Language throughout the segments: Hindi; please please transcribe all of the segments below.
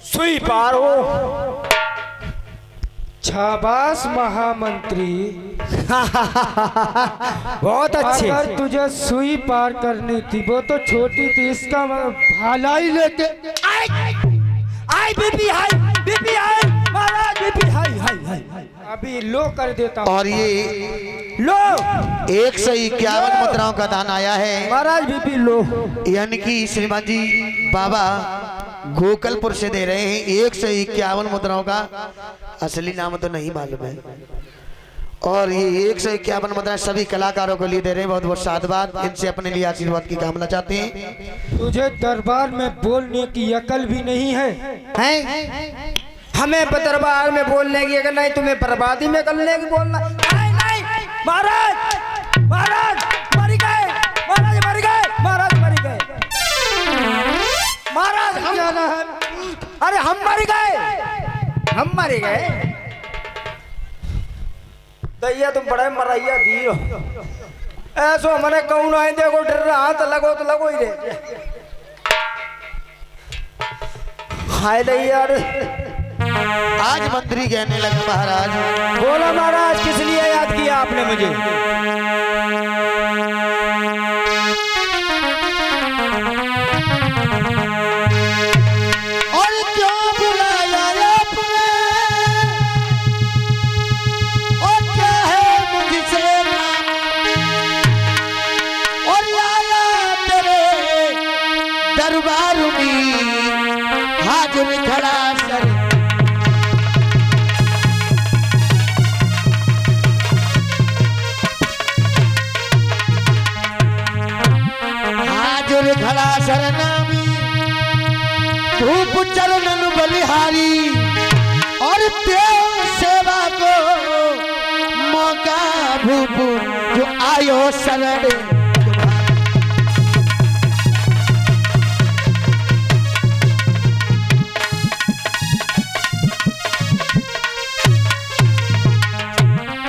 सुई पार हो। शाबाश महामंत्री। बहुत अच्छे। अगर तुझे सुई पार करनी थी वो तो छोटी थी, इसका भालाई लेके आई बीपी हाई, बीपी हाई महाराज, बीपी हाई हाई हाई। अभी लो कर देता हूं। और ये लो 151 मुद्राओं का दान आया है महाराज, बीपी लो। यानी कि श्रीमान जी बाबा गोकलपुर से दे रहे हैं 151 मुद्राओं का। असली नाम तो नहीं मालूम है। और ये 151 मुद्रा सभी कलाकारों को लिए दे रहे हैं। बहुत बहुत साधुवाद। इनसे अपने लिए आशीर्वाद की कामना चाहते हैं। तुझे दरबार में बोलने की अकल भी नहीं है? हैं? हमें दरबार में बोलने की अगर नहीं, तुम्हें बर्बादी में करने की बोलना। नहीं नहीं महाराज, महाराज मर गए, महाराज मर गए, महाराज मर गए, महाराज हम जाना है। अरे हम मर गए, हम मर गए। दैया तुम बड़े मरैया दियो। ऐसो मैंने कहूँ नहीं, देखो डर रहा तो लगो ही रे। हाय दैया। आज मंत्री कहने लगे महाराज। बोलो महाराज, किस लिए याद किया आपने मुझे? और क्यों बुलाया आपने, और क्या है मुझसे और आया तेरे दरबार में हाजिर खड़ा सर। खड़ा शरणामी धूप चरणन बलिहारी, और देव सेवा को मौका भूप जो आयो शरण।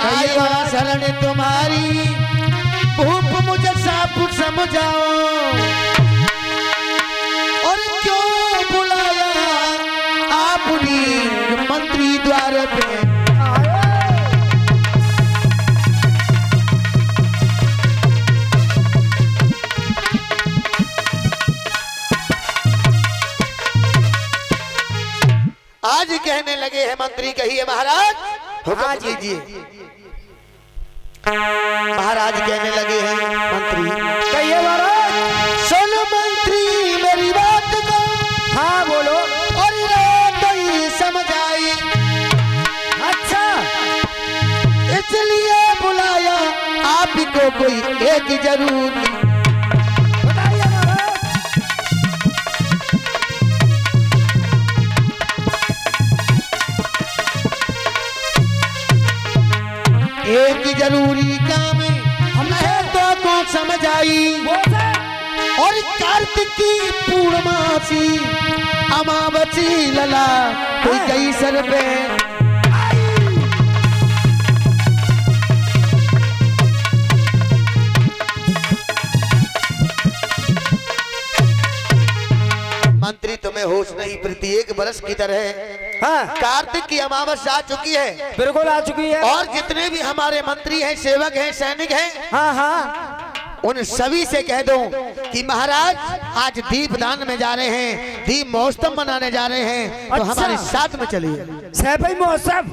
आयो शरण तुम्हारी भूप मुझे साफ समझाओ, और क्यों बुलाया आपने मंत्री द्वार पे। आज कहने लगे हैं मंत्री, कहिए महाराज। हुक्म कीजिए। महाराज कहने लगे हैं मंत्री, कहिए महाराज। सुनो मंत्री मेरी बात को। हाँ बोलो। और रात ही समझ आई, अच्छा इसलिए बुलाया आपको कोई एक जरूरी। बताइए महाराज। एक जरूरी काम है तो कौन समझ आई। और कार्तिक की पूर्णमासी अमावसी लला कोई कई सर पे। मंत्री तुम्हें होश नहीं, प्रत्येक बरस की तरह हाँ कार्तिक की अमावस्या आ चुकी है। बिल्कुल आ चुकी है। और जितने भी हमारे मंत्री हैं, सेवक हैं, सैनिक हैं, हाँ हाँ, उन सभी से कह दो कि महाराज आज दीपदान में जा रहे हैं, दीप महोत्सव मनाने जा रहे हैं, तो अच्छा। हमारे साथ में चलिए। सैफई महोत्सव।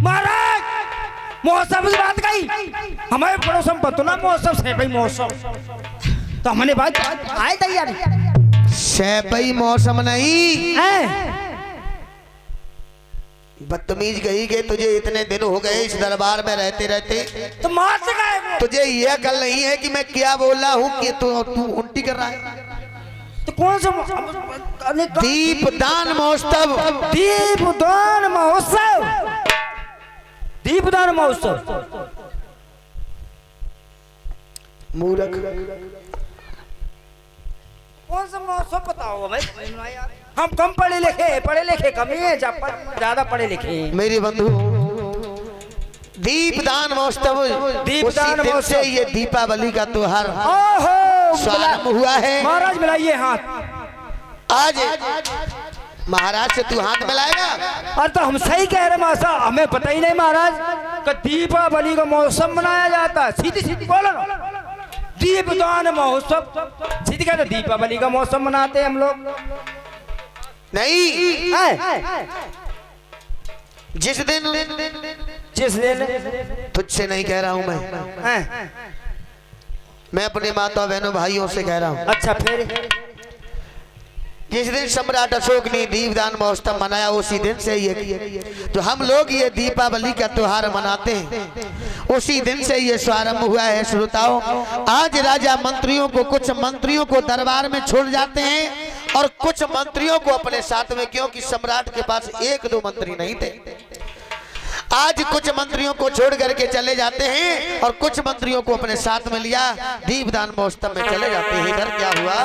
महाराज महोत्सव की बात कही, हमारे पड़ोस में बतौना महोत्सव, सैफई महोत्सव। तो हमने बात आए तैयारी। सैफई मौसम नहीं है। बदतमीज कही कि तुझे इतने दिन हो गए इस दरबार में रहते रहते, तो मार से गए। तुझे यह कल नहीं है कि मैं क्या बोल रहा हूँ कि तू उल्टी कर रहा है। तो कौन सा दीपदान महोत्सव। दीपदान महोत्सव। दीपदान महोत्सव। मूर्ख, कौन सा महोत्सव बताओ भाई। हम कम पढ़े लिखे कम ही है, ज्यादा पढ़े लिखे। मेरे बंधु दीपदान महोत्सव, दीपदान उसी दिन से महोत्सव। ये दीपावली का त्योहार। ओहो स्वारंभ हुआ है। महाराज मिलाइए हाथ। आज महाराज से तू हाथ मिलाएगा? अरे तो हम सही कह रहे मासा, हमें पता ही नहीं महाराज कि दीपावली का मौसम मनाया जाता है। सीधी सीधी बोलो ना, दीपदान महोत्सव सीधी कहते, दीपावली का मौसम मनाते हैं हम लोग। नहीं, जिस दिन तुझसे नहीं कह रहा हूं मैं अपने माता बहनों भाइयों से कह रहा हूं। अच्छा फिर जिस दिन सम्राट अशोक ने दीपदान महोत्सव मनाया, उसी दिन से ये जो हम लोग ये दीपावली का त्योहार मनाते हैं, उसी दिन से ये स्वारंभ हुआ है। श्रोताओं, आज राजा मंत्रियों को, कुछ मंत्रियों को दरबार में छोड़ जाते हैं और कुछ मंत्रियों को अपने साथ में, क्योंकि सम्राट के पास एक दो मंत्री नहीं थे। आज कुछ मंत्रियों को छोड़ करके चले जाते हैं और कुछ मंत्रियों को अपने साथ में लिया, दीपदान महोत्सव में चले जाते हैं। इधर क्या हुआ?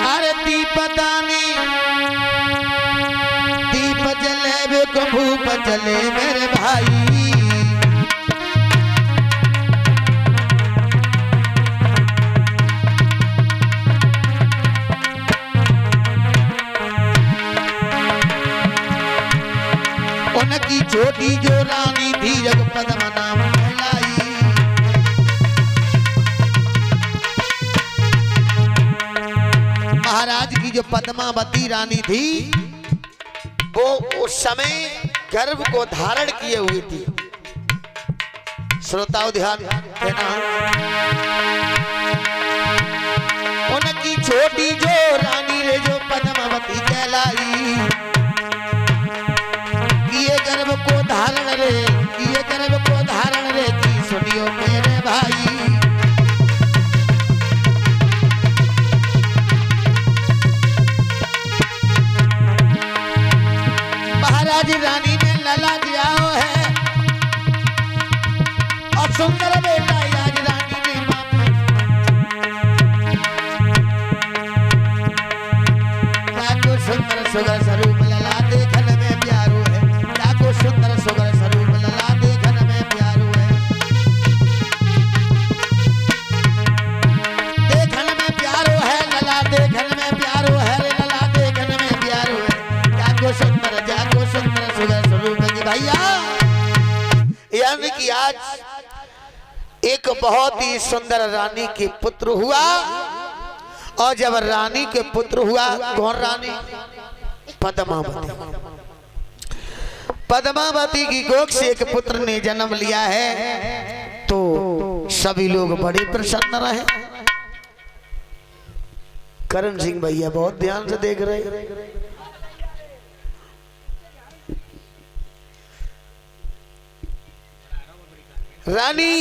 अरे दीपदानी दीप जले वे को भूप जले मेरे भाई। उनकी छोटी जो रानी थी जग पद्म नाम कहलाई। महाराज की जो पद्मावती रानी थी, वो उस समय गर्भ को धारण किए हुई थी। श्रोताओं ध्यान देना, उनकी छोटी जो रानी रे जो पद्मावती कहलाई, गर्भ को धारण रे, ये गर्भ को धारण रे की सुनियो मेरे भाई। महाराज रानी ने लला दिया है और सुंदर बेटा आज रानी ने मां सुंदर सुगर स्वरूप लला देखने में प्यारो है। सुंदर सुगर स्वरूप लला देखने में प्यारो है। देखने में प्यारो है लला, देखने में प्यारो है रे लला, देखने में प्यारो है। जाको सुंदर सुगर स्वरूप की भैया। यानी कि आज एक बहुत ही सुंदर रानी के पुत्र हुआ, और जब रानी के पुत्र हुआ, कौन रानी? पद्मावती। पद्मावती की गोद से एक पुत्र ने जन्म लिया है, तो सभी लोग बड़े प्रसन्न रहे। करण सिंह भैया बहुत ध्यान से देख रहे। रानी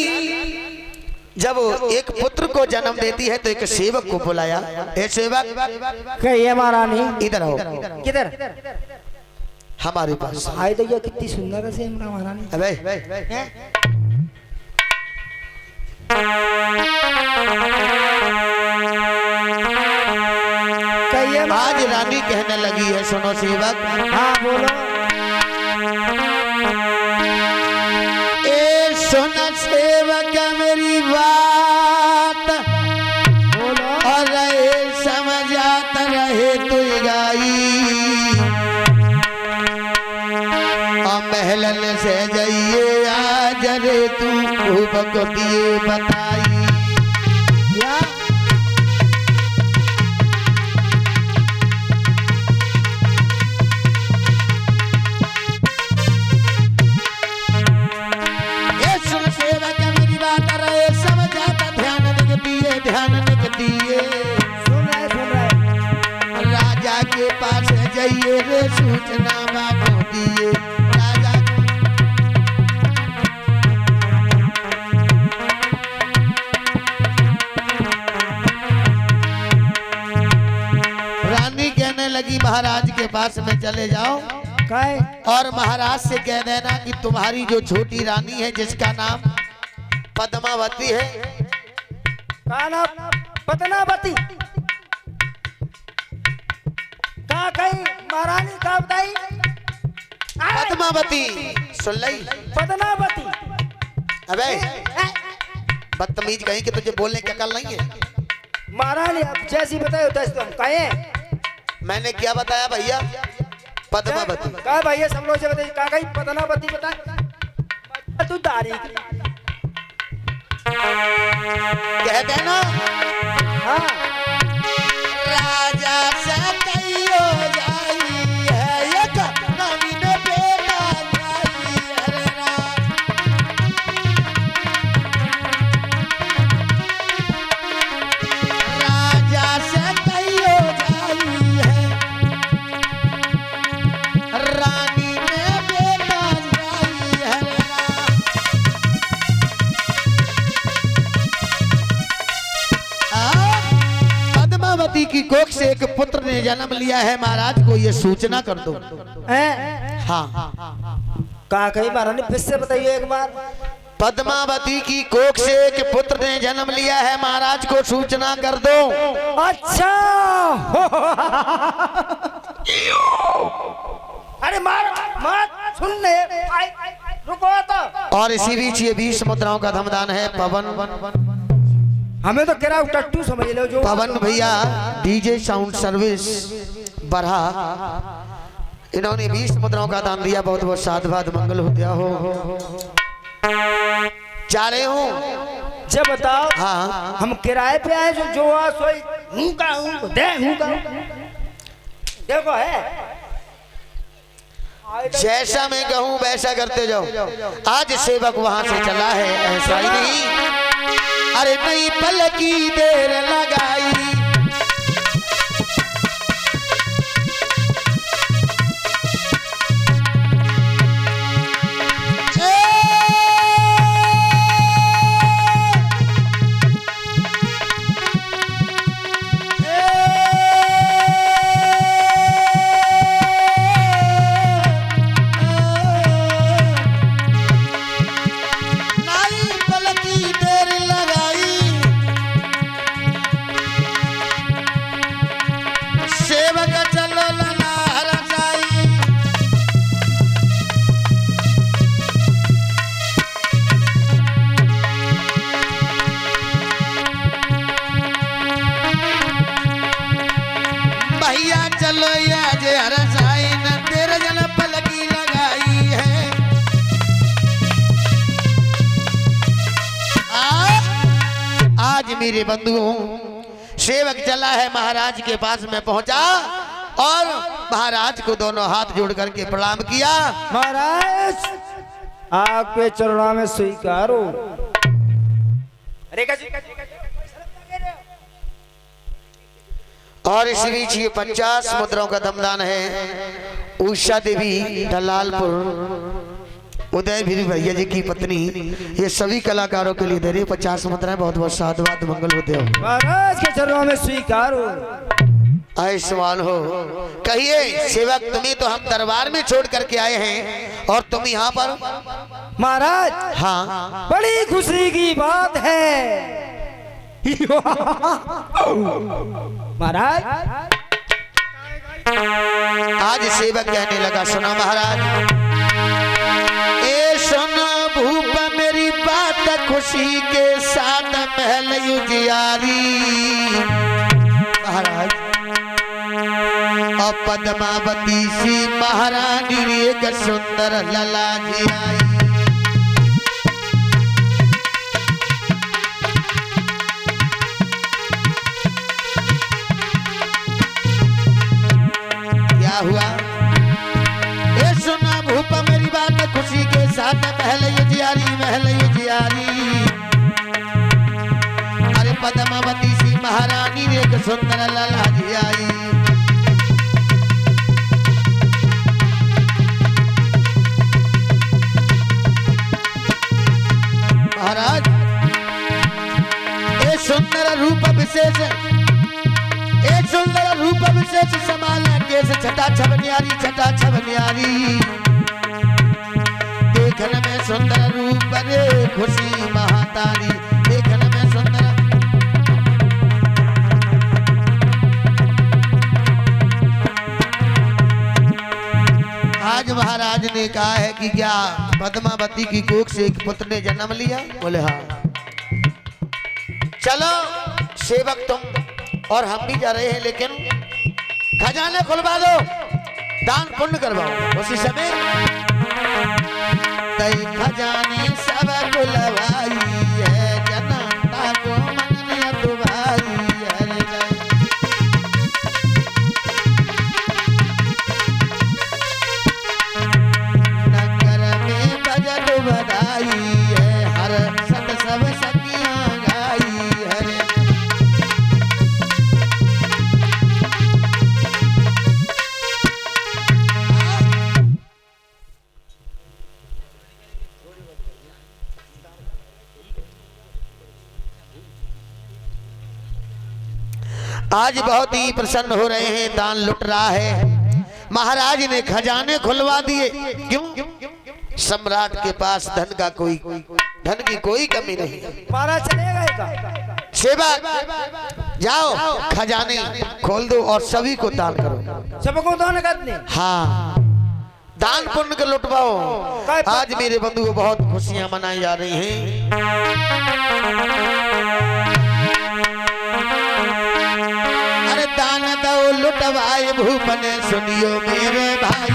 जब एक पुत्र को जन्म देती है तो एक सेवक को बुलाया। ए सेवक, ये महारानी इधर आओ। किधर? हमारे पास आई तो ये कितनी सुंदर है महारानी। अबे आज रानी कहने लगी है, सुनो सेवक। हाँ बोलो। ए सुन सेवक मेरी बात बोलो। और समझाता रहे तू गाई, महलन से जाइए आज रे तू को दिए बताई। ये सुन सेवक मेरी बात रहे समझाता, ध्यान दिए ध्यान दिए। सुन रहे। राजा के पास जाइए रे सूचना बाबू दिए। लगी महाराज के पास में चले जाओ और महाराज से कह देना कि तुम्हारी जो छोटी रानी है जिसका नाम पद्मावती है, का नाम पद्मावती, का कहीं महारानी का बताई? पद्मावती सुन लई। पद्मावती। अबे बदतमीज कहीं कि तुझे बोलने की अकल नहीं है। महाराज आप जैसी बताए तैसे तो हम कहें। मैंने क्या बताया भैया? पद्मावती। कहा भैया सब लोग से बताइए कहा गई पद्मावती बता तू तारीख कह देना हाँ राजा से कहियो जाई है एक रानी ने बेटा जाई हरे राम। राजा से कहियो जाई है रानी ने बेटा जाई हरे राम। पद्मावती की कोख से एक पुत्र ने जन्म लिया है, महाराज को ये सूचना कर दो। हाँ कहा कही महाराज ने फिर से बताइए एक बार। पद्मावती की कोख से एक पुत्र ने जन्म लिया है, महाराज को सूचना कर दो। अच्छा अरे मार मार सुन ले रुको तो। और इसी बीच ये 20 मुद्राओं का धमदान है। पवन हमें तो कह रहा टट्टू समझ लो जो पवन भैया डीजे साउंड सर्विस बढ़ा, इन्होंने 20 मुद्राओं का दान दिया। बहुत बहुत साधुवाद मंगल हो गया हो। जा रहे हो जब बताओ। हाँ हम किराए पे आए जो आ सोई हूं का हूं दे हूं का देखो है जैसा मैं कहूँ वैसा करते जाओ। आज सेवक वहां से चला है, ऐसा ही नहीं। अरे नहीं पल की देर लगाई चलो या जे हरसाई न तेरे जन पलकी लगाई है। आज मेरे बंधुओं सेवक चला है महाराज के पास में पहुंचा और महाराज को दोनों हाथ जोड़ करके प्रणाम किया। महाराज आपके चरणों में स्वीकारो। और इस बीच ये 50 मुद्राओं का दमदान है। उषा देवी दलालपुर उदय भी भैया जी की पत्नी, ये सभी कलाकारों के लिए दे रही 50 मुद्राएं। बहुत बहुत साधुवाद मंगल होते हो। महाराज के चरणों में स्वीकारो। आयुष्मान हो। कहिए सेवक तुम्हें तो हम दरबार में छोड़ करके आए हैं और तुम यहाँ पर। महाराज हाँ बड़ी खुशी की बात है महाराज। आज सेवक कहने लगा सुना महाराज, ए सुना भूप मेरी बात खुशी के साथ महल युजियारी। महाराज और पद्मावती सी महारानी एक सुंदर लला जी आई। हुआ ए सुना भूप मेरी बात खुशी के साथ महल युजियारी। अरे पद्मावती सी महारानी ने एक सुंदर लला जी आई। महाराज ए सुंदर रूप विशेष, एक सुंदर रूप विशेष समाला केस छटा छब न्यारी। देखने में सुंदर रूप रे खुशी महातारी। देखने में सुंदर आज महाराज ने कि क्या पद्मावती की कोख से एक पुत्र ने जन्म लिया? बोले हाँ। चलो सेवक तुम और हम भी जा रहे हैं, लेकिन खजाने खुलवा दो, दान पुण्य करवाओ। उसी समय तई खजाने सब खुलवाई है, जनता को मन दुबाई है। नगर में बजट बधाई है, हर सत सब सखियां गाई है। आज बहुत ही प्रसन्न हो रहे हैं, दान लुट रहा है। महाराज ने खजाने खुलवा दिए। क्यों? सम्राट के पास धन की कोई कमी नहीं। महाराज चले गए का? सेवक जाओ खजाने खोल दो और सभी को दान करो। सबको दान करने? हाँ, दान पुण्य के लुटवाओ। आज मेरे बंधु को बहुत खुशियां मनाई जा रही हैं। दान दो लुटवाए भूपन, सुनियो मेरे भाई।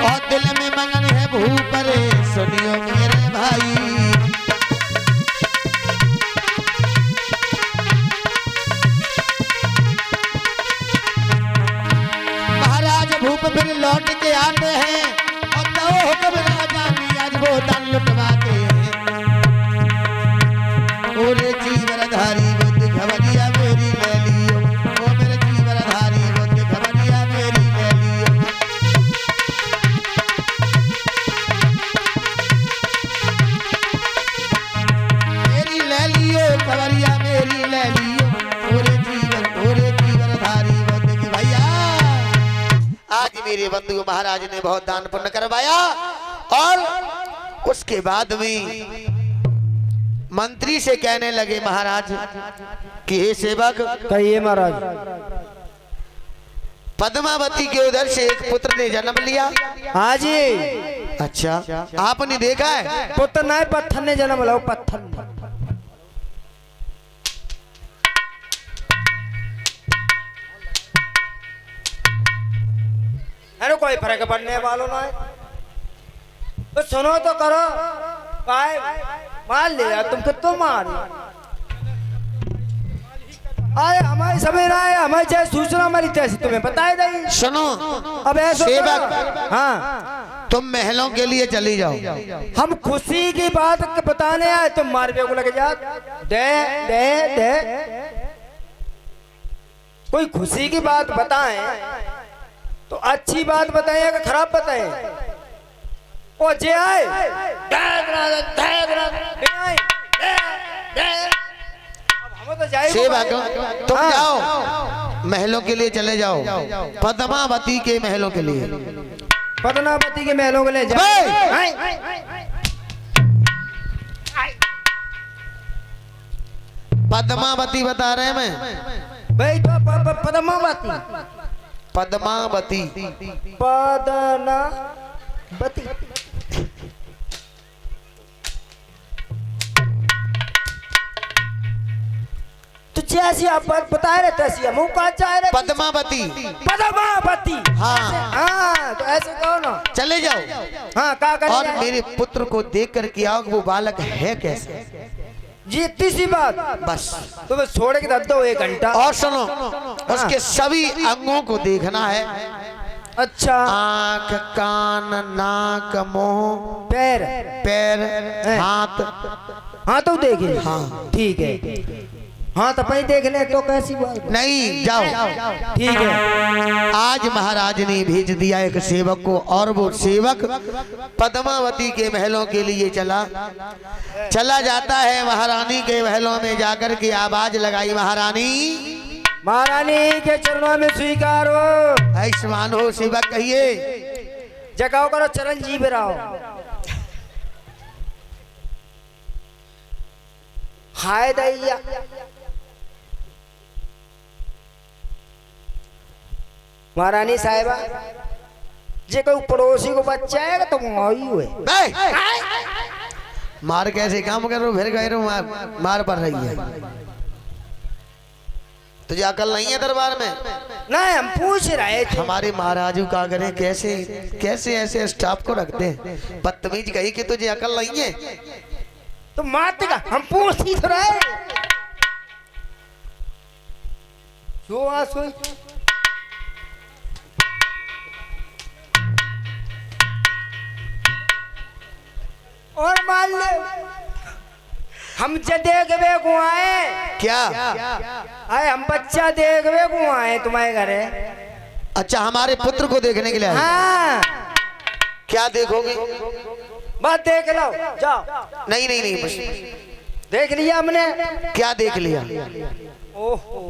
और दिल में मंगन है भूपरे, सुनियो मेरे भाई। महाराज भूप फिर लौट के आते हैं, हुक्म राजा ने आज वो दान लुटवाते हैं। ओरे जीवनधारी बुद्ध खबरिया मेरी ले लियो, ओ मेरे जीवनधारी बुद्ध खबरिया मेरी ले लियो। मेरी ले लियो खबरिया मेरी ले लियो, ओरे जीवनधारी बुद्ध की भैया। आज मेरे बंधु महाराज ने बहुत दान पुण्य करवाया और उसके बाद में मंत्री से कहने लगे महाराज कि हे सेवक, कहिए महाराज। पद्मावती के उधर से एक पुत्र ने जन्म लिया। हाँ जी। अच्छा, आपने देखा है? पुत्र नहीं, पत्थर ने जन्म लिया। पत्थर ने। अरे कोई फर्क पड़ने वालों ना है तो सुनो तो करो। मार लिया तुम, कितना मार। अरे हमारी समय ना है, हमारी चाहे सूचना हमारी तैसी तुम्हें बताए नहीं। सुनो अब ऐसा सेवक, हाँ तुम महलों के लिए चली जाओ। हम खुशी की बात बताने आए, तुम मार को लगे जा। दे दे दे कोई खुशी की बात बताएं तो अच्छी बात बताएं या खराब बताएं? ओ जे आए तो सेवक तुम जाओ, महलों के लिए चले जाओ, पद्मावती के महलों के लिए। पद्मावती के महलों के लिए जाओ। पद्मावती बता रहे हैं मैं भाई, तो पद्मावती पद्मावती पद्मावती तो जैसी आप बताए रहे तैसी मुँह कहा चाह रहे। पद्मावती पद्मावती। हाँ हाँ तो ऐसे कहो ना, चले जाओ। हाँ क्या करें? और मेरे पुत्र को देख कर के आओ वो बालक है कैसे। जी इतनी सी बात बस। तो बस छोड़ के रख दो 1 घंटा। और सुनो, उसके सभी अंगों को देखना है। अच्छा, आंख, कान, नाक, मुंह, पैर पैर, हाथ। हाँ तो देखे। हाँ ठीक है। हाँ तो पहले देख ले तो कैसी बात नहीं, जाओ। ठीक है। आज महाराज ने भेज दिया एक सेवक को, और वो सेवक पद्मावती के महलों के लिए चला जाता है। महारानी के महलों में जाकर के आवाज लगाई, महारानी महारानी के चरणों में स्वीकार हो। आयुष्मान हो। सेवक कहिए, जगाओ करो चरण जी बिराओ। हाय दैया महारानी साहिबा जे कोई पड़ोसी को बच्चा है तो वही हुए मार कैसे काम कर रहे हो, फिर कह रहे हो मार पड़ रही है। तुझे अकल नहीं है दरबार में? नहीं, हम पूछ रहे थे। हमारे महाराजू का करें, कैसे कैसे ऐसे स्टाफ को रखते हैं। बदतमीज कही कि तुझे अकल नहीं है तो मारते का, हम पूछ ही तो रहे। जो सोई और मान ले हम देखवे को आए। क्या? आए हम बच्चा देखवे को आए तुम्हारे घरे। अच्छा, हमारे पुत्र को देखने के लिए आए? हाँ। क्या देखोगे? बस देख लो, जाओ। नहीं नहीं नहीं, बस देख लिया हमने। क्या देख लिया? ओहो,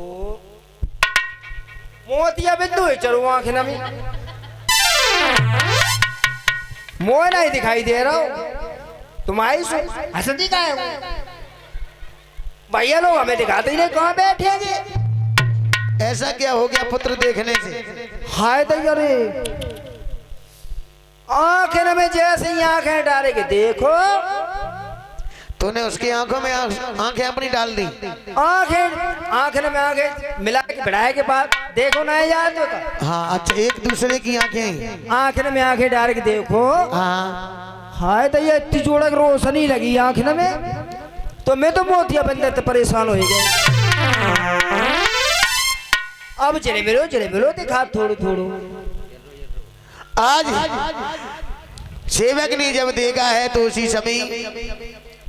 मोतिया बिंदु है चलो आंखें नमी, मोह नहीं दिखाई दे रहा हो तुम्हारी हंसती का है। भैया लोग हमें दिखाते ही नहीं, कहाँ बैठेंगे। ऐसा क्या हो गया पुत्र देखने से? हाय दैया रे, आंखें में जैसे ही आंखें डालेगी देखो। तूने उसकी आंखों में आंखें अपनी डाल दी? आंखें में आंखें मिला के बढ़ाए के बाद देखो ना याद होता। हाँ, अच्छा, एक दूसरे की आंखें आंखें में आंखें डाल के देखो। हाँ। हाय दैया, इतनी जोड़क रोशनी लगी आंखें में तो मैं तो मोतिया बंदर तो परेशान हो गए। अब चले मिलो दिखा थोड़ो थोड़ो। आज सेवक ने जब देखा है तो उसी समय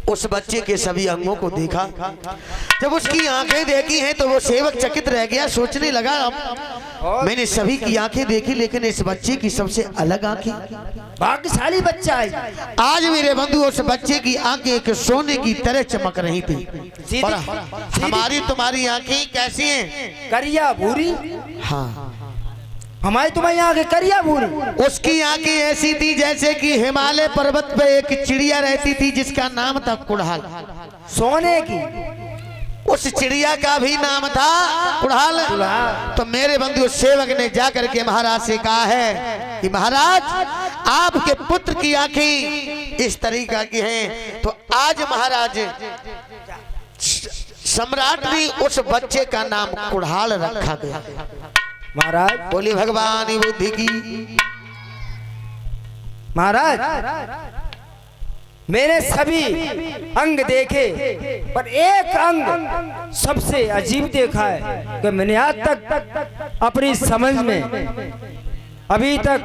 उस बच्चे के सभी अंगों को देखा। जब उसकी आंखें देखी हैं तो वो सेवक चकित रह गया, सोचने लगा अब मैंने सभी की आंखें देखी लेकिन इस बच्चे की सबसे अलग आंखें, भाग्यशाली बच्चा है। आज मेरे बंधु उस बच्चे की आंखें एक सोने की तरह चमक रही थी। पर हमारी तुम्हारी आंखें कैसी हैं? करिया भूरी। हाँ, हमारी तुम्हारी आंखें करिया भूरी। उसकी आंखें ऐसी थी जैसे कि हिमालय पर्वत पे एक चिड़िया रहती थी जिसका नाम था कुड़हाल। सोने की। उस चिड़िया का भी नाम था कुड़हाल। तो मेरे बंधु सेवक ने जाकर के महाराज से कहा है कि महाराज, आपके पुत्र की आंखें इस तरीका की हैं। तो आज महाराज सम्राट ने उस बच्चे का नाम कुड़हाल रखा गया। महाराज बोली भगवान बुद्धि की। महाराज मैंने सभी अंग देखे पर एक अंग सबसे अजीब देखा है कि मैंने आज तक अपनी समझ में अभी तक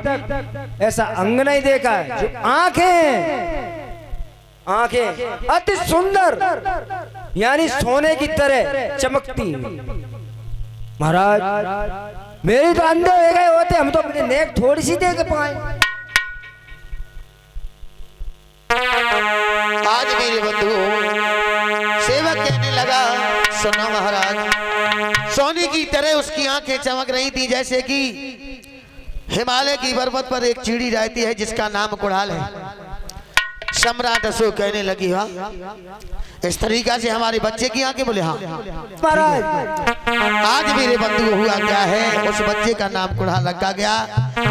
ऐसा अंग नहीं देखा है। जो आंखें अति सुंदर यानी सोने की तरह चमकती। महाराज मेरी तो अंधे हो गए होते, हम तो अपने नेक थोड़ी सी देख पाए। आज मेरे बंधु सेवक कहने लगा, सुनो महाराज, सोने की तरह उसकी आंखें चमक रही थी जैसे कि हिमालय की पर्वत पर एक चिड़ी रहती है जिसका नाम कुड़हाल है। सम्राट अशोक कहने लगी, हाँ इस तरीका से हमारे बच्चे की आंखें? बोले हाँ महाराज। आज मेरे बंधु हुआ क्या है, उस बच्चे का नाम कुड़हाल रखा गया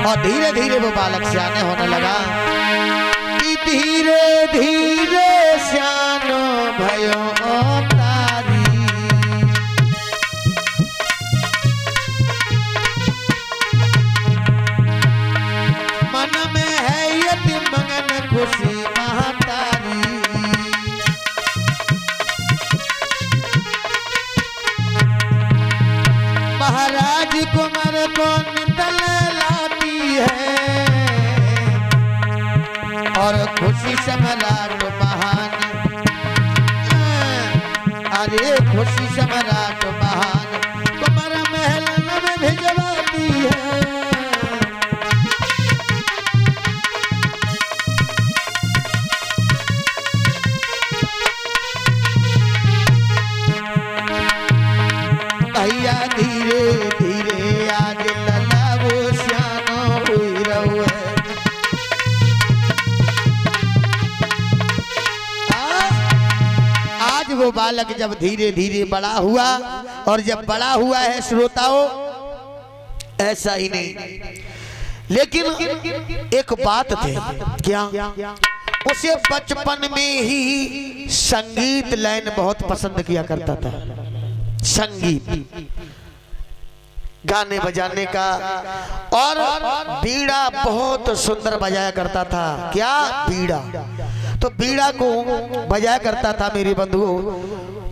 और धीरे धीरे वो बालक सियाने होने लगा। धीरे धीरे सियानो भयो तारी, मन में है यति मगन खुशी महातारी। महाराज कुमार को नितल लाती है और खुशी सम्राट महान, अरे खुशी सम्राट महान कुमार महल में भिजवाती है। भैया धीरे धीरे आज लला वो श्यानो हुई रहो है। आज वो बालक जब धीरे धीरे बड़ा हुआ, और जब बड़ा हुआ है श्रोताओं, ऐसा ही नहीं, लेकिन एक बात थी, क्या उसे बचपन में ही संगीत लाइन बहुत पसंद किया करता था। संगीत, गाने बजाने का, और बीड़ा बहुत सुंदर बजाया करता था। क्या बीड़ा? तो बीड़ा को बजाया करता था मेरे बंधुओं,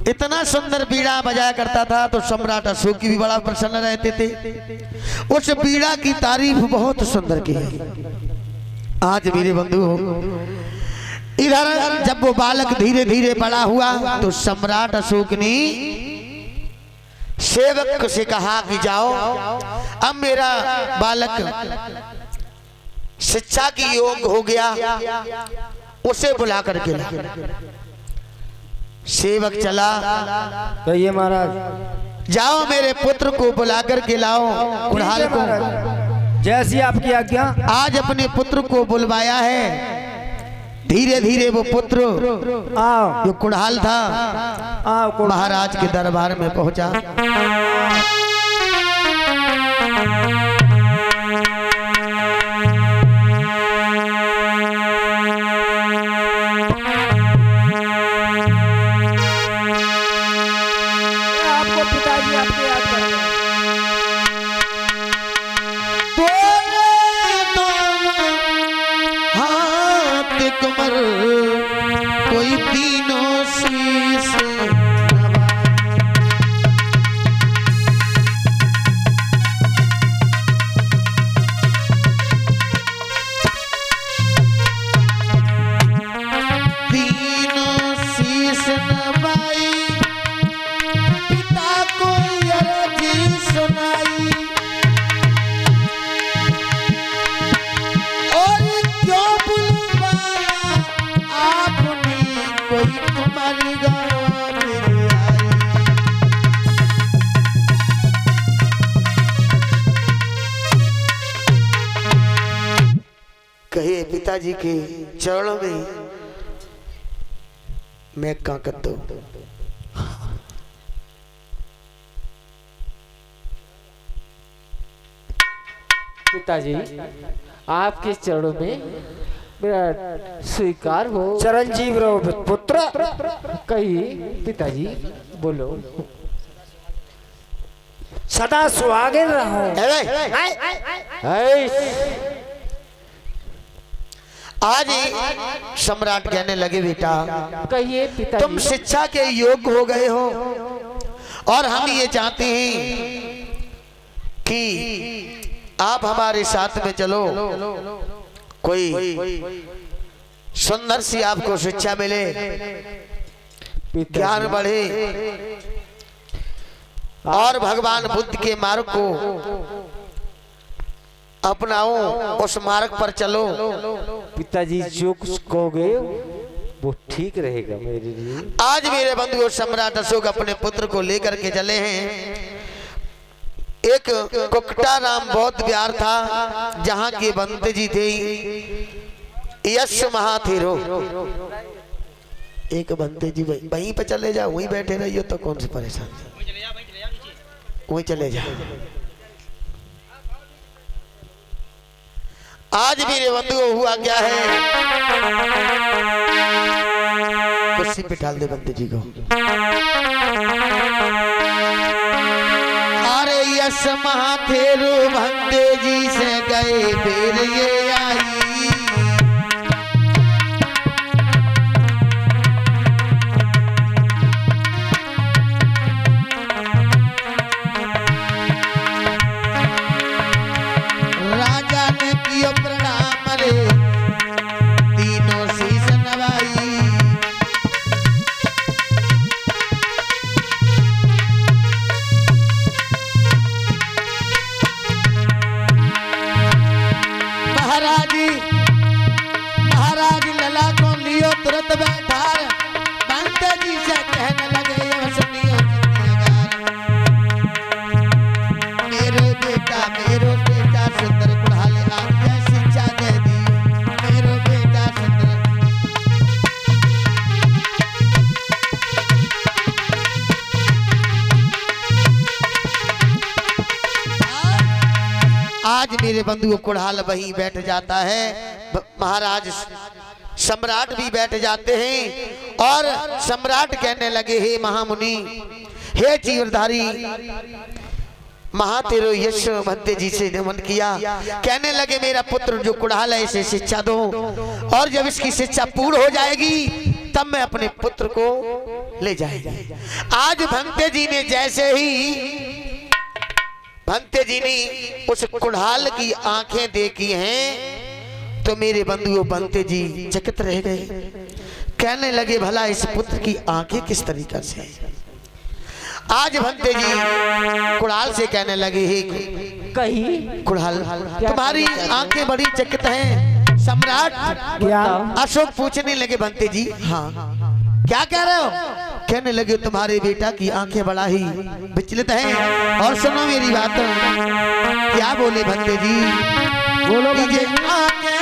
इतना सुंदर बीड़ा बजाया करता था तो सम्राट अशोक भी बड़ा प्रसन्न रहते थे। उस बीड़ा की तारीफ बहुत सुंदर की है। आज मेरे बंधुओं, इधर जब वो बालक धीरे धीरे बड़ा हुआ तो सम्राट अशोक ने सेवक से कहा कि जाओ, अब मेरा बालक शिक्षा की योग हो गया, उसे बुला करके ला। सेवक चला, कहिए महाराज। जाओ मेरे पुत्र को बुला करके लाओ, कुड़हाल को। जैसी आपकी आज्ञा। आज अपने पुत्र को बुलवाया है। धीरे धीरे वो पुत्र आओ, जो कुड़हाल था आओ महाराज के दरबार में पहुंचा। आपको पिताजी आपके याद कर रहे हैं। कुमर कोई तीनों शीश तीनों शीश नवाई, पिता को अर्जी सुनाई, और क्यों बुलवाया आपने, कोई तुम्हारी गाँव में आई। कहे पिताजी के चरणों में मैं क्या कर दूं। पिताजी आपके चरणों में मेरा स्वीकार हो। चिरंजीव रहो पुत्र। कहिए पिताजी, बोलो। सदा सुहागिन रहो। आज सम्राट कहने लगे, बेटा कहिए पिताजी। तुम शिक्षा के योग्य हो गए हो, और हम ये चाहते हैं कि आप हमारे साथ में चलो, कोई सुंदर सी आपको शिक्षा मिले, ज्ञान बढ़े, और भगवान बुद्ध के मार्ग को अपनाओ, उस मार्ग पर चलो। पिताजी जो कुछ कहोगे वो ठीक रहेगा मेरे लिए। आज मेरे बंधुओं, सम्राट अशोक अपने पुत्र को लेकर के चले हैं। एक कुकटा राम बौद्ध विहार था, जहाँ के बंत जी थे यश महाथेरो। एक बनते जी वहीं पे चले जाओ, वहीं बैठे रहिए तो कौन से परेशान, वहीं चले जाओ। आज मेरे बंधुओं हुआ क्या है, कुर्सी पे डाल दे बंते जी को। अरे यश महाथेरो बंते जी से गए फिर ये आई। राजा ने कियो प्रणाम रे, तीनों शीश नवाई। महाराज आज मेरे बंधु कुड़ाल वहीं बैठ जाता है, महाराज सम्राट भी बैठ जाते हैं और सम्राट कहने लगे, हे महामुनि, हे चीरधारी, महातेरो यश भंते जी से नमन किया। कहने लगे मेरा पुत्र जो कुड़ाल है इसे शिक्षा दो, और जब इसकी शिक्षा पूर्ण हो जाएगी तब मैं अपने पुत्र को ले जाएगा। आज भंते जी ने जैसे ही भंते जी ने उस कुड़ाल की आंखें देखी हैं तो मेरे बंधुओं भंते जी चकित रह गए। कहने लगे भला इस पुत्र की आंखें किस तरीका से। आज भंते जी कुड़ाल से कहने लगे, हे कही कुड़ाल तुम्हारी आंखें बड़ी चकित हैं। सम्राट क्या अशोक पूछने लगे, भंते जी हाँ क्या कह रहे हो। कहने लगे तुम्हारे बेटा की आंखें बड़ा ही विचलित हैं। और सुनो मेरी बात। क्या बोले भंते जी, बोलो ये आंखें